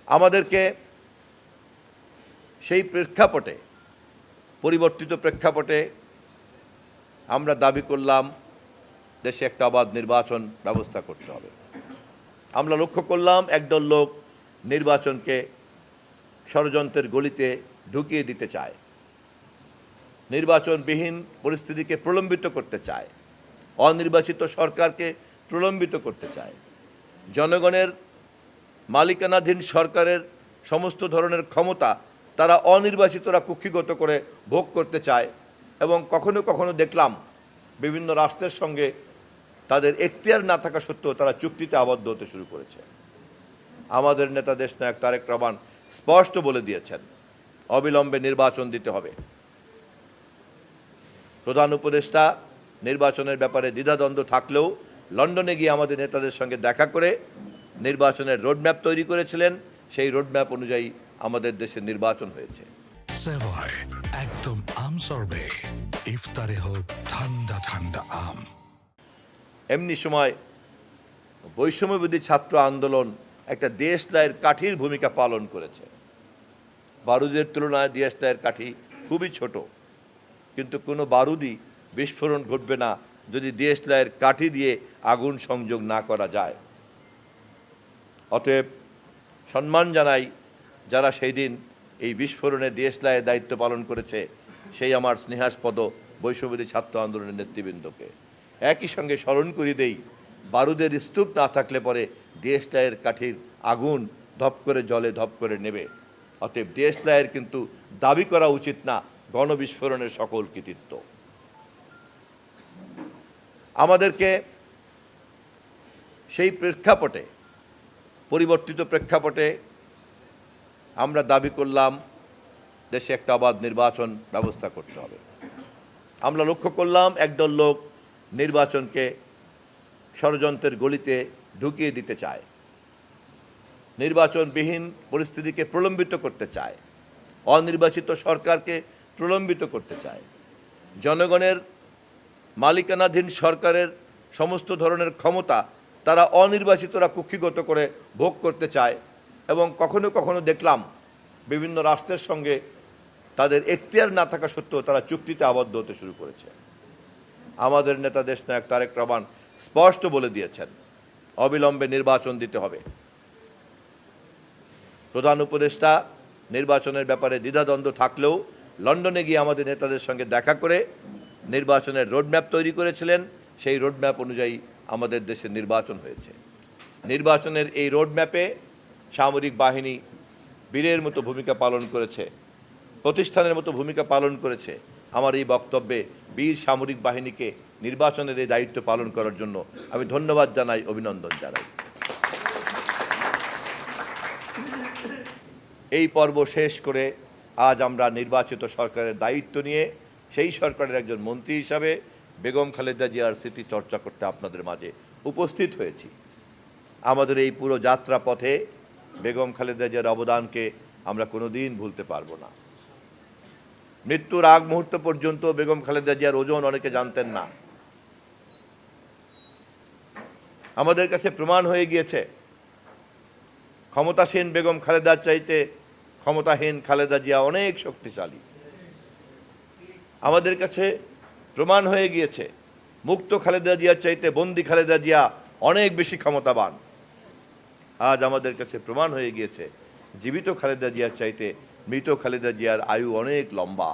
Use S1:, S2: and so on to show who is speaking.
S1: আমাদেরকে সেই প্রেক্ষাপটে, পরিবর্তিত প্রেক্ষাপটে আমরা দাবি করলাম দেশে একটা অবাধ নির্বাচন ব্যবস্থা করতে হবে। আমরা লক্ষ্য করলাম একদল লোক নির্বাচনকে ষড়যন্ত্রের গলিতে ঢুকিয়ে দিতে চায়, নির্বাচনবিহীন পরিস্থিতিকে প্রলম্বিত করতে চায়, অনির্বাচিত সরকারকে প্রলম্বিত করতে চায়, জনগণের মালিকানাধীন সরকারের সমস্ত ধরনের ক্ষমতা তারা অনির্বাচিতরা কুক্ষিগত করে ভোগ করতে চায় এবং কখনো কখনো দেখলাম বিভিন্ন রাষ্ট্রের সঙ্গে তাদের এখতিয়ার না থাকা সত্ত্বেও তারা চুক্তিতে আবদ্ধ হতে শুরু করেছে। আমাদের নেতা দেশনায়ক তারেক রহমান স্পষ্ট বলে দিয়েছেন, অবিলম্বে নির্বাচন দিতে হবে। প্রধান উপদেষ্টা নির্বাচনের ব্যাপারে দ্বিধাদ্বন্দ্ব থাকলেও লন্ডনে গিয়ে আমাদের নেতাদের সঙ্গে দেখা করে নির্বাচনের রোডম্যাপ তৈরি করেছিলেন। সেই রোডম্যাপ অনুযায়ী আমাদের দেশে নির্বাচন হয়েছে।
S2: সেভয় একদম আম সরবে, ইফতারে হোক ঠান্ডা ঠান্ডা আম।
S1: এমনি সময় বৈষম্যবিরোধী ছাত্র আন্দোলন একটা দেশলাইয়ের কাঠির ভূমিকা পালন করেছে। বারুদের তুলনায় দেশলাইয়ের কাঠি খুবই ছোট, কিন্তু কোনো বারুদই বিস্ফোরণ ঘটবে না যদি দেশলাইয়ের কাঠি দিয়ে আগুন সংযোগ না করা যায়। অতএব সম্মান জানাই যারা সেই দিন এই বিস্ফোরণে দেশলাইয়ের দায়িত্ব পালন করেছে, সেই আমার স্নেহাস্পদ বৈষম্যবিরোধী ছাত্র আন্দোলনের নেতৃবৃন্দকে। একই সঙ্গে স্মরণ করি দেই, বারুদের স্তূপ না থাকলে পরে দেশলাইয়ের কাঠির আগুন ধপ করে জলে ধপ করে নেবে। অতএব দেশলাইয়ের কিন্তু দাবি করা উচিত না গণবিস্ফোরণের সকল কৃতিত্ব। আমাদেরকে সেই প্রেক্ষাপটে, পরিবর্তিত প্রেক্ষাপটে আমরা দাবি করলাম দেশে একটা অবাধ নির্বাচন ব্যবস্থা করতে হবে। আমরা লক্ষ্য করলাম একদল লোক নির্বাচনকে ষড়যন্ত্রের গলিতে ঢুকিয়ে দিতে চায়, নির্বাচনবিহীন পরিস্থিতিকে প্রলম্বিত করতে চায়, অনির্বাচিত সরকারকে প্রলম্বিত করতে চায়, জনগণের মালিকানাধীন সরকারের সমস্ত ধরনের ক্ষমতা তারা অনির্বাচিতরা কুক্ষিগত করে ভোগ করতে চায় এবং কখনো কখনো দেখলাম বিভিন্ন রাষ্ট্রের সঙ্গে তাদের এখতিয়ার না থাকা সত্ত্বেও তারা চুক্তিতে আবদ্ধ হতে শুরু করেছে। আমাদের নেতা দেশনায়ক তারেক রহমান স্পষ্ট বলে দিয়েছেন, অবিলম্বে নির্বাচন দিতে হবে। প্রধান উপদেষ্টা নির্বাচনের ব্যাপারে দ্বিধাদ্বন্দ্ব থাকলেও লন্ডনে গিয়ে আমাদের নেতাদের সঙ্গে দেখা করে নির্বাচনের রোডম্যাপ তৈরি করেছিলেন। সেই রোডম্যাপ অনুযায়ী আমাদের দেশে নির্বাচন হয়েছে। নির্বাচনের এই রোডম্যাপে সামরিক বাহিনী বীরের মতো ভূমিকা পালন করেছে, প্রতিষ্ঠানের মতো ভূমিকা পালন করেছে। আমার এই বক্তব্যে বীর সামরিক বাহিনীকে নির্বাচনের এই দায়িত্ব পালন করার জন্য আমি ধন্যবাদ জানাই, অভিনন্দন জানাই। এই পর্ব শেষ করে আজ আমরা নির্বাচিত সরকারের দায়িত্ব নিয়ে সেই সরকারের একজন মন্ত্রী হিসাবে বেগম খালেদা জিয়ার স্মৃতি চর্চা করতে আপনাদের মাঝে উপস্থিত হয়েছি। আমাদের এই পুরো যাত্রা পথে বেগম খালেদা জিয়ার অবদানকে আমরা কোনোদিন ভুলতে পারবো না। মৃত্যুর আগ মুহূর্ত পর্যন্ত বেগম খালেদা জিয়ার ওজন অনেকে জানতেন না। আমাদের কাছে প্রমাণ হয়ে গিয়েছে ক্ষমতাসীন বেগম খালেদার চাইতে ক্ষমতাহীন খালেদা জিয়া অনেক শক্তিশালী। আমাদের কাছে প্রমাণ হয়ে গিয়েছে মুক্ত খালেদা জিয়ার চাইতে বন্দী খালেদা জিয়া অনেক বেশি ক্ষমতাবান। আজ আমাদের কাছে প্রমাণ হয়ে গিয়েছে জীবিত খালেদা জিয়ার চাইতে মৃত খালেদা জিয়ার আয়ু অনেক লম্বা।